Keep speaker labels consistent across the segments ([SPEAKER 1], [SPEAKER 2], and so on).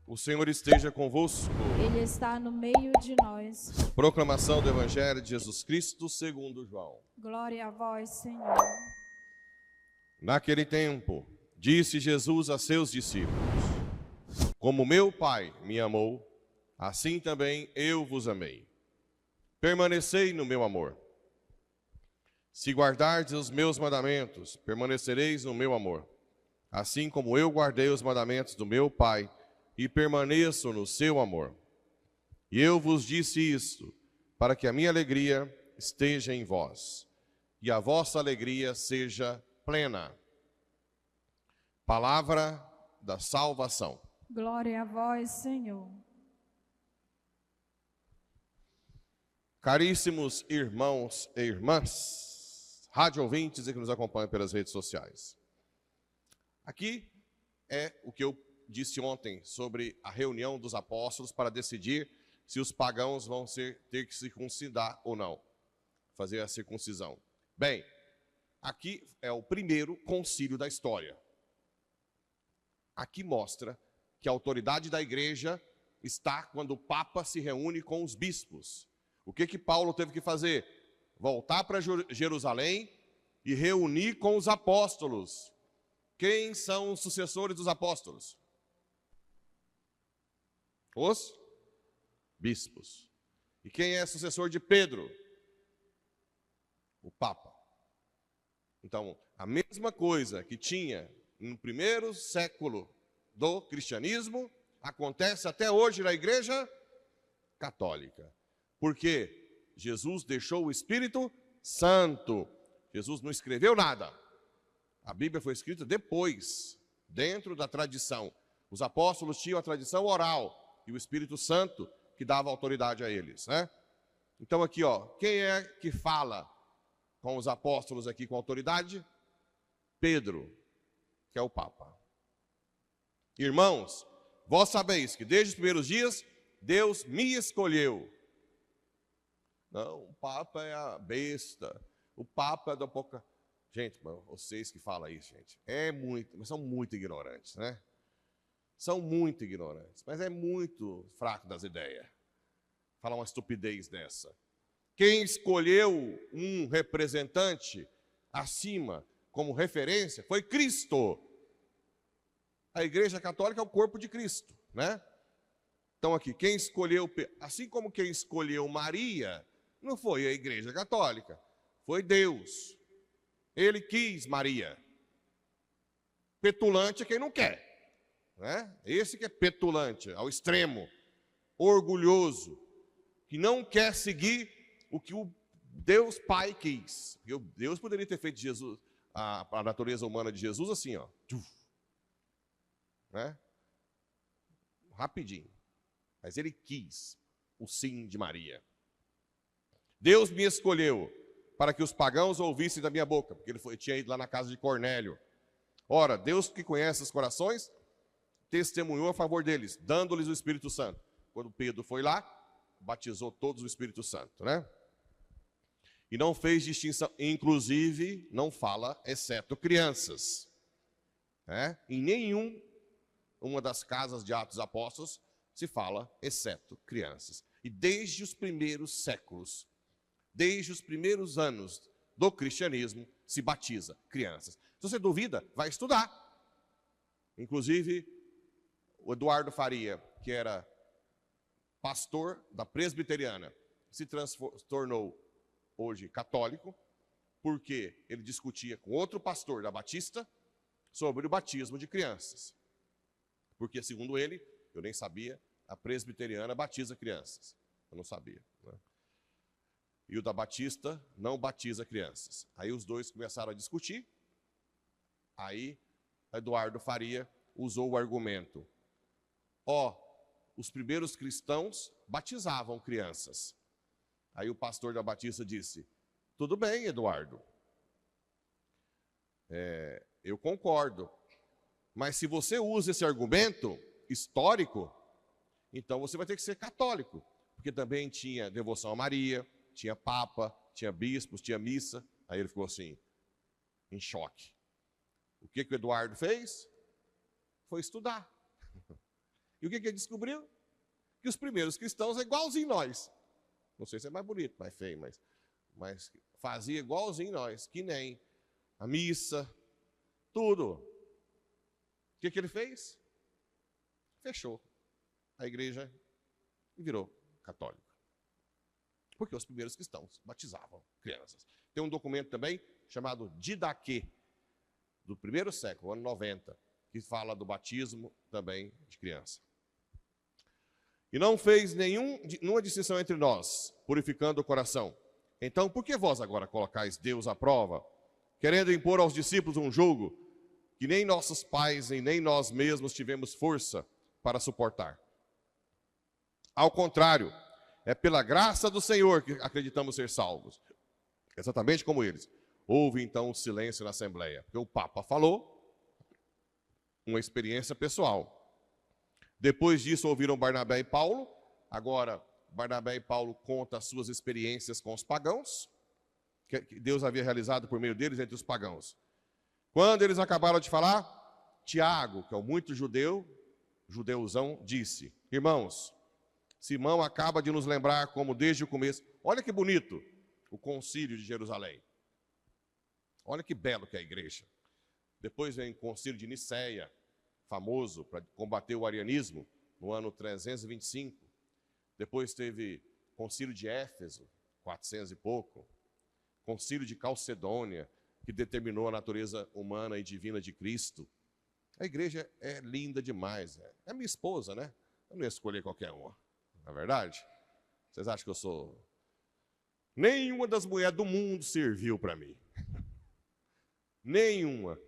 [SPEAKER 1] O Senhor esteja convosco.
[SPEAKER 2] Ele está no meio de nós.
[SPEAKER 1] Proclamação do Evangelho de Jesus Cristo segundo João.
[SPEAKER 2] Glória a vós, Senhor.
[SPEAKER 1] Naquele tempo, disse Jesus a seus discípulos: Como meu Pai me amou, assim também eu vos amei. Permanecei no meu amor. Se guardardes os meus mandamentos, permanecereis no meu amor, assim como eu guardei os mandamentos do meu Pai e permaneço no seu amor. E eu vos disse isto, para que a minha alegria esteja em vós, e a vossa alegria seja plena. Palavra da salvação.
[SPEAKER 2] Glória a vós, Senhor.
[SPEAKER 1] Caríssimos irmãos e irmãs, rádio ouvintes e que nos acompanham pelas redes sociais. Aqui é o que eu disse ontem sobre a reunião dos apóstolos para decidir se os pagãos vão ter que circuncidar ou não, fazer a circuncisão. Bem, aqui é o primeiro concílio da história. Aqui mostra que a autoridade da igreja está quando o Papa se reúne com os bispos. O que Paulo teve que fazer? Voltar para Jerusalém e reunir com os apóstolos. Quem são os sucessores dos apóstolos? Os bispos. E quem é sucessor de Pedro? O Papa. Então, a mesma coisa que tinha no primeiro século do cristianismo, acontece até hoje na Igreja Católica. Porque Jesus deixou o Espírito Santo. Jesus não escreveu nada. A Bíblia foi escrita depois, dentro da tradição. Os apóstolos tinham a tradição oral e o Espírito Santo que dava autoridade a eles, né? Então aqui, ó, quem é que fala com os apóstolos aqui com autoridade? Pedro, que é o Papa. Irmãos, vós sabeis que desde os primeiros dias Deus me escolheu. Não, o Papa é a besta, o Papa é da pouca... Gente, vocês que falam isso, gente, mas são muito ignorantes, né? São muito ignorantes, mas é muito fraco das ideias. Falar uma estupidez dessa. Quem escolheu um representante acima como referência foi Cristo. A Igreja Católica é o corpo de Cristo, né? Então aqui, quem escolheu, assim como quem escolheu Maria, não foi a Igreja Católica, foi Deus. Ele quis Maria. Petulante é quem não quer. Né? Esse que é petulante, ao extremo, orgulhoso, que não quer seguir o que o Deus Pai quis. Porque Deus poderia ter feito Jesus, a natureza humana de Jesus assim, ó, né? Rapidinho. Mas ele quis o sim de Maria. Deus me escolheu para que os pagãos ouvissem da minha boca, porque ele tinha ido lá na casa de Cornélio. Ora, Deus que conhece os corações, testemunhou a favor deles, dando-lhes o Espírito Santo. Quando Pedro foi lá, batizou todos o Espírito Santo, né? E não fez distinção, inclusive, não fala, exceto crianças. Né? Em uma das casas de Atos Apóstolos se fala, exceto crianças. E desde os primeiros séculos, desde os primeiros anos do cristianismo, se batiza crianças. Se você duvida, vai estudar. Inclusive, o Eduardo Faria, que era pastor da presbiteriana, se tornou hoje católico, porque ele discutia com outro pastor da Batista sobre o batismo de crianças. Porque, segundo ele, eu nem sabia, a presbiteriana batiza crianças. Eu não sabia. Né? E o da Batista não batiza crianças. Aí os dois começaram a discutir. Aí Eduardo Faria usou o argumento: os primeiros cristãos batizavam crianças. Aí o pastor da Batista disse: tudo bem, Eduardo, eu concordo, mas se você usa esse argumento histórico, então você vai ter que ser católico, porque também tinha devoção a Maria, tinha papa, tinha bispos, tinha missa. Aí ele ficou assim, em choque. O que o Eduardo fez? Foi estudar. E o que ele descobriu? Que os primeiros cristãos é igualzinho nós. Não sei se é mais bonito, mais feio, mas fazia igualzinho nós, que nem a missa, tudo. O que ele fez? Fechou a igreja e virou católico. Porque os primeiros cristãos batizavam crianças. Tem um documento também chamado Didaquê, do primeiro século, ano 90, que fala do batismo também de criança. E não fez nenhuma distinção entre nós, purificando o coração. Então, por que vós agora colocais Deus à prova, querendo impor aos discípulos um jugo que nem nossos pais e nem nós mesmos tivemos força para suportar? Ao contrário, é pela graça do Senhor que acreditamos ser salvos. Exatamente como eles. Houve então um silêncio na Assembleia, porque o Papa falou, uma experiência pessoal. Depois disso ouviram Barnabé e Paulo. Agora, Barnabé e Paulo contam as suas experiências com os pagãos, que Deus havia realizado por meio deles entre os pagãos. Quando eles acabaram de falar, Tiago, que é o muito judeuzão, disse: irmãos, Simão acaba de nos lembrar como desde o começo. Olha que bonito o concílio de Jerusalém. Olha que belo que é a igreja. Depois vem o concílio de Niceia, famoso para combater o arianismo, no ano 325. Depois teve concílio de Éfeso, 400 e pouco. Concílio de Calcedônia, que determinou a natureza humana e divina de Cristo. A igreja é linda demais. É minha esposa, né? Eu não ia escolher qualquer uma, não é verdade? Vocês acham que eu sou... Nenhuma das mulheres do mundo serviu para mim. Nenhuma.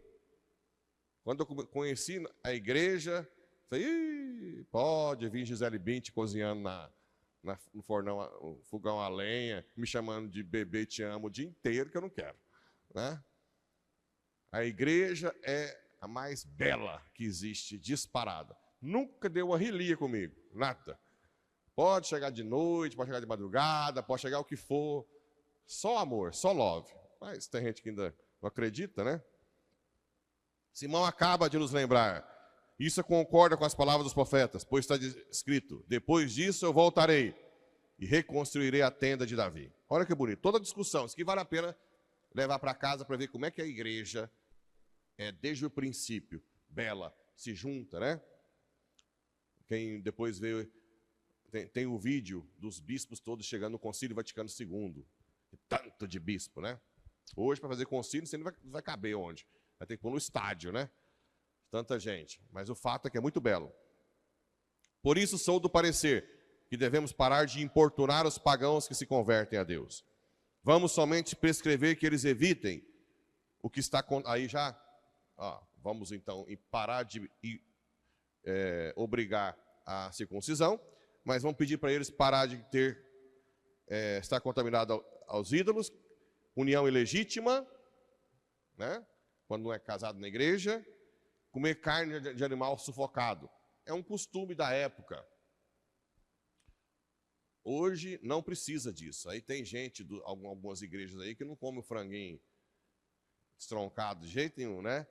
[SPEAKER 1] Quando eu conheci a igreja, falei, pode vir Gisele Bint cozinhando no fornão, no fogão a lenha, me chamando de bebê te amo o dia inteiro, que eu não quero. Né? A igreja é a mais bela que existe, disparada. Nunca deu uma relia comigo, nada. Pode chegar de noite, pode chegar de madrugada, pode chegar o que for. Só amor, só love. Mas tem gente que ainda não acredita, né? Simão acaba de nos lembrar. Isso concorda com as palavras dos profetas, pois está escrito: depois disso eu voltarei e reconstruirei a tenda de Davi. Olha que bonito. Toda discussão, isso que vale a pena levar para casa para ver como é que a igreja é desde o princípio bela, se junta, né? Quem depois veio, tem o vídeo dos bispos todos chegando no Concílio Vaticano II. Tanto de bispo, né? Hoje, para fazer concílio, você não vai caber onde? Vai ter que pôr no estádio, né? Tanta gente. Mas o fato é que é muito belo. Por isso sou do parecer que devemos parar de importunar os pagãos que se convertem a Deus. Vamos somente prescrever que eles evitem o que está... Aí já... vamos então parar de obrigar a circuncisão, mas vamos pedir para eles parar de estar contaminado aos ídolos, união ilegítima, né? Quando não é casado na igreja, comer carne de animal sufocado. É um costume da época. Hoje não precisa disso. Aí tem gente, algumas igrejas aí, que não come o franguinho estroncado de jeito nenhum, né?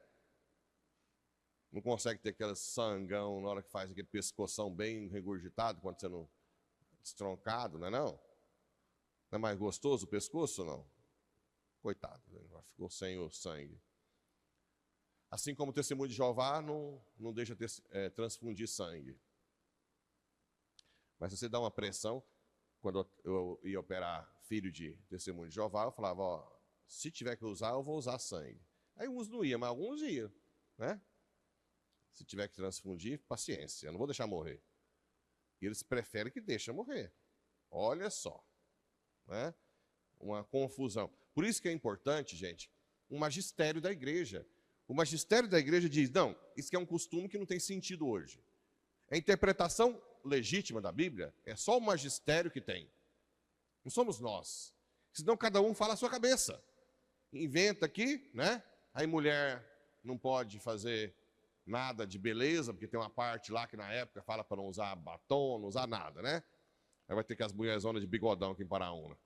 [SPEAKER 1] Não consegue ter aquele sangão na hora que faz aquele pescoção bem regurgitado, quando você não... estroncado, não é não? Não é mais gostoso o pescoço, não? Coitado, ficou sem o sangue. Assim como o testemunho de Jeová não deixa transfundir sangue. Mas se você dá uma pressão, quando eu ia operar filho de testemunho de Jeová, eu falava, se tiver que usar, eu vou usar sangue. Aí uns não iam, mas alguns iam, né? Se tiver que transfundir, paciência, eu não vou deixar morrer. E eles preferem que deixem morrer. Olha só, né? Uma confusão. Por isso que é importante, gente, o magistério da igreja. O magistério da igreja diz, não, isso que é um costume que não tem sentido hoje. A interpretação legítima da Bíblia é só o magistério que tem. Não somos nós. Senão cada um fala a sua cabeça. Inventa aqui, né? Aí mulher não pode fazer nada de beleza, porque tem uma parte lá que na época fala para não usar batom, não usar nada, né? Aí vai ter que as mulherzonas de bigodão aqui em Paraúna.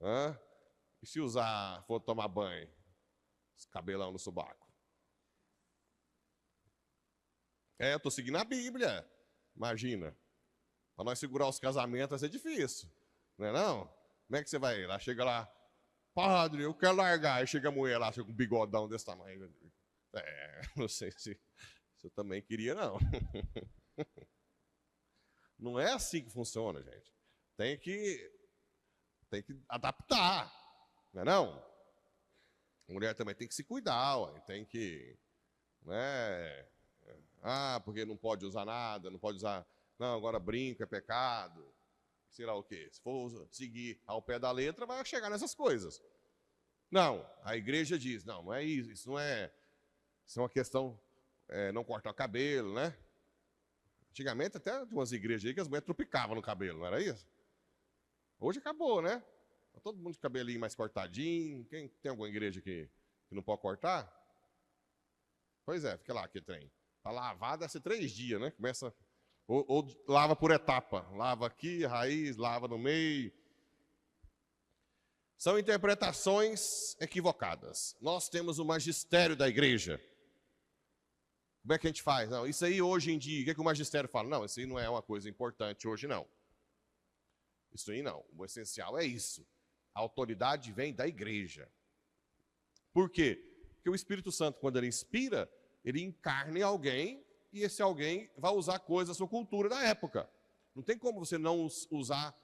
[SPEAKER 1] Hã? E se for tomar banho? Esse cabelão no sobaco. Eu estou seguindo a Bíblia. Imagina. Para nós segurar os casamentos vai ser difícil. Não é não? Como é que você vai lá? Chega lá, padre, eu quero largar. Aí chega a mulher lá, chega com um bigodão desse tamanho. Não sei se eu também queria, não. Não é assim que funciona, gente. Tem que adaptar. Não é não? A mulher também tem que se cuidar, ué. Tem que... Né? Porque não pode usar nada, não pode usar... Não, agora brinco, é pecado. Sei lá o quê. Se for seguir ao pé da letra, vai chegar nessas coisas. Não, a igreja diz, não é isso. Isso não é... Isso é uma questão... não cortar o cabelo, né? Antigamente até tinha umas igrejas aí que as mulheres tropicavam no cabelo, não era isso? Hoje acabou, né? Tá todo mundo de cabelinho mais cortadinho. Tem alguma igreja que não pode cortar? Pois é, fica lá, que trem. Para lavar deve ser 3 dias, né? Começa... Ou lava por etapa. Lava aqui, raiz, lava no meio. São interpretações equivocadas. Nós temos o magistério da igreja. Como é que a gente faz? Não, isso aí hoje em dia, o que o magistério fala? Não, isso aí não é uma coisa importante hoje, não. Isso aí não. O essencial é isso. A autoridade vem da igreja. Por quê? Porque o Espírito Santo, quando ele inspira, ele encarna em alguém e esse alguém vai usar coisas da sua cultura da época. Não tem como você não usar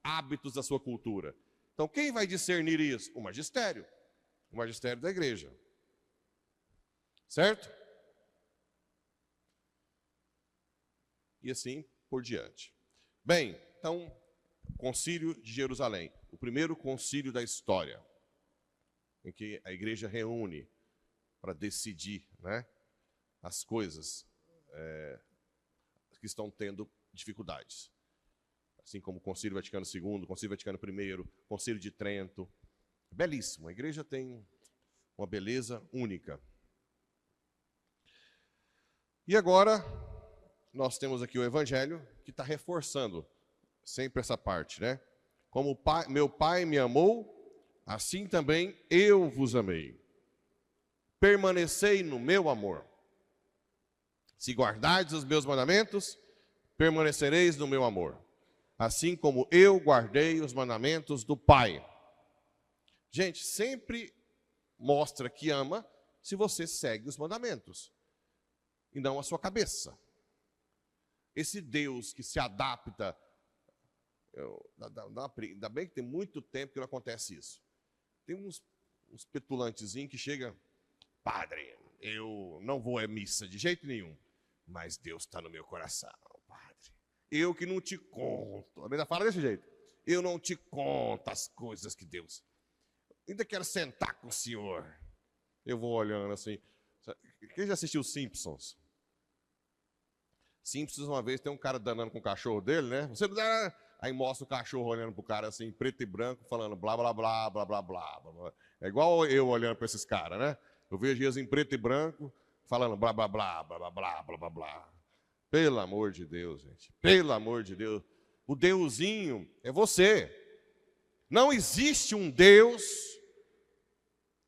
[SPEAKER 1] hábitos da sua cultura. Então, quem vai discernir isso? O magistério. O magistério da igreja. Certo? E assim por diante. Bem, então, Concílio de Jerusalém. O primeiro concílio da história, em que a igreja reúne para decidir, né, as coisas que estão tendo dificuldades. Assim como o Concílio Vaticano II, o Concílio Vaticano I, o Concílio de Trento. Belíssimo, a igreja tem uma beleza única. E agora, nós temos aqui o Evangelho, que está reforçando sempre essa parte, né? Como meu Pai me amou, assim também eu vos amei. Permanecei no meu amor. Se guardardes os meus mandamentos, permanecereis no meu amor. Assim como eu guardei os mandamentos do Pai. Gente, sempre mostra que ama se você segue os mandamentos. E não a sua cabeça. Esse Deus que se adapta... Ainda bem que tem muito tempo que não acontece isso. Tem uns petulantezinhos que chegam... Padre, eu não vou à missa de jeito nenhum. Mas Deus está no meu coração, padre. Eu que não te conto. A Bíblia fala desse jeito. Eu não te conto as coisas que Deus... Ainda quero sentar com o senhor. Eu vou olhando assim. Quem já assistiu Simpsons? Simpsons, uma vez, tem um cara danando com o cachorro dele, né? Aí mostra o cachorro olhando pro cara assim, preto e branco, falando blá, blá, blá, blá, blá, blá, blá. É igual eu olhando para esses caras, né? Eu vejo eles em preto e branco, falando blá, blá, blá, blá, blá, blá, blá, blá, blá. Pelo amor de Deus, gente. Pelo amor de Deus. O Deusinho é você. Não existe um Deus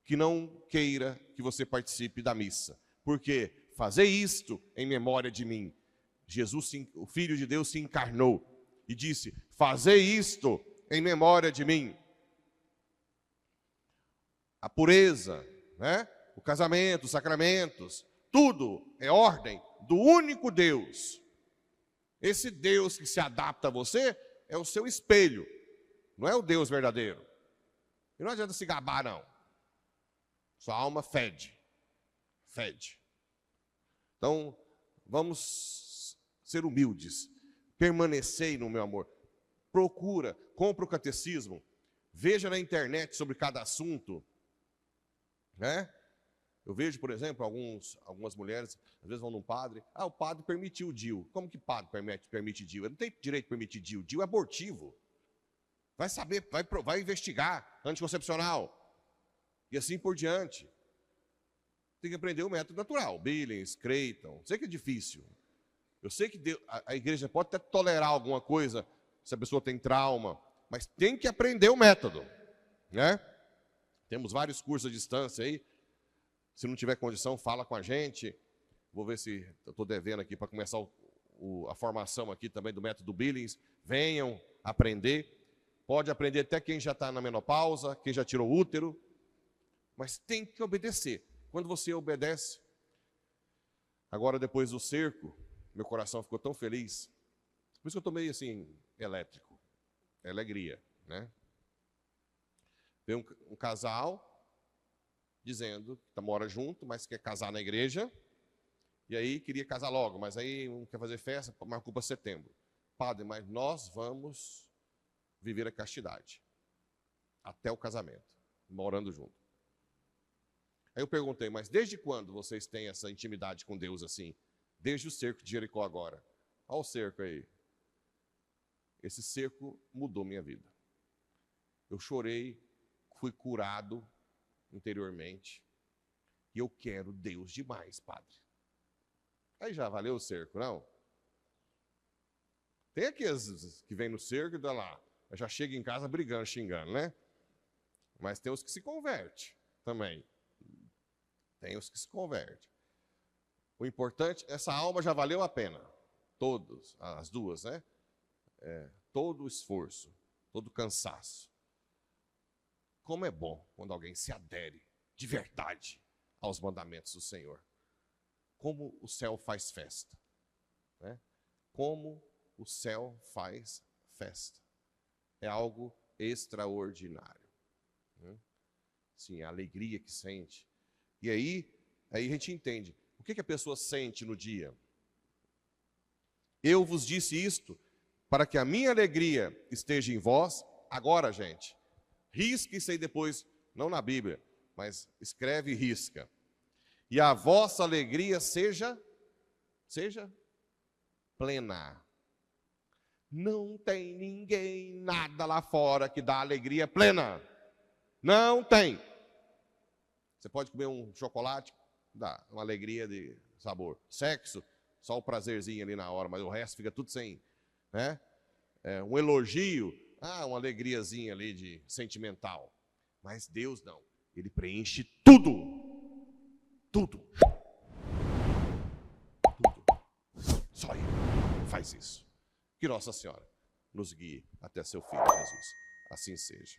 [SPEAKER 1] que não queira que você participe da missa. Porque fazer isto em memória de mim. Jesus, o Filho de Deus, se encarnou e disse, fazei isto em memória de mim. A pureza, né? O casamento, os sacramentos, tudo é ordem do único Deus. Esse Deus que se adapta a você é o seu espelho, não é o Deus verdadeiro. E não adianta se gabar, não. Sua alma fede. Fede. Então, vamos ser humildes. Permanecei no meu amor. Procura, compra o catecismo. Veja na internet sobre cada assunto. Né? Eu vejo, por exemplo, algumas mulheres, às vezes vão num padre. O padre permitiu o DIU. Como que padre permite DIU? Ele não tem direito de permitir DIU. DIU é abortivo. Vai saber, vai investigar, anticoncepcional. E assim por diante. Tem que aprender o método natural. Billings, Creighton. Sei que é difícil. Eu sei que a igreja pode até tolerar alguma coisa, se a pessoa tem trauma. Mas tem que aprender o método. né? Temos vários cursos à distância aí. Se não tiver condição, fala com a gente. Vou ver se eu estou devendo aqui para começar a formação aqui também do método Billings. Venham aprender. Pode aprender até quem já está na menopausa, quem já tirou o útero. Mas tem que obedecer. Quando você obedece, agora depois do cerco, meu coração ficou tão feliz. Por isso que eu estou meio assim, elétrico. É alegria, né? Veio um casal dizendo que mora junto, mas quer casar na igreja. E aí queria casar logo, mas aí não quer fazer festa, marcou para setembro. Padre, mas nós vamos viver a castidade. Até o casamento, morando junto. Aí eu perguntei, mas desde quando vocês têm essa intimidade com Deus assim? Desde o cerco de Jericó agora. Olha o cerco aí. Esse cerco mudou minha vida. Eu chorei, fui curado interiormente. E eu quero Deus demais, padre. Aí já valeu o cerco, não? Tem aqueles que vêm no cerco e dá lá. Já chega em casa brigando, xingando, né? Mas tem os que se convertem também. Tem os que se convertem. O importante, essa alma já valeu a pena. Todos, as duas, né? Todo o esforço, todo o cansaço. Como é bom quando alguém se adere de verdade aos mandamentos do Senhor. Como o céu faz festa. Né? Como o céu faz festa. É algo extraordinário. Né? Sim, a alegria que sente. E aí a gente entende. O que a pessoa sente no dia? Eu vos disse isto, para que a minha alegria esteja em vós. Agora, gente, risque isso aí depois, não na Bíblia, mas escreve e risca. E a vossa alegria seja plena. Não tem ninguém, nada lá fora que dá alegria plena. Não tem. Você pode comer um chocolate, dá uma alegria de sabor. Sexo, só o prazerzinho ali na hora, mas o resto fica tudo sem, né? Um elogio, uma alegriazinha ali de sentimental. Mas Deus não, Ele preenche tudo. Tudo. Tudo. Só Ele faz isso. Que Nossa Senhora nos guie até seu Filho Jesus. Assim seja.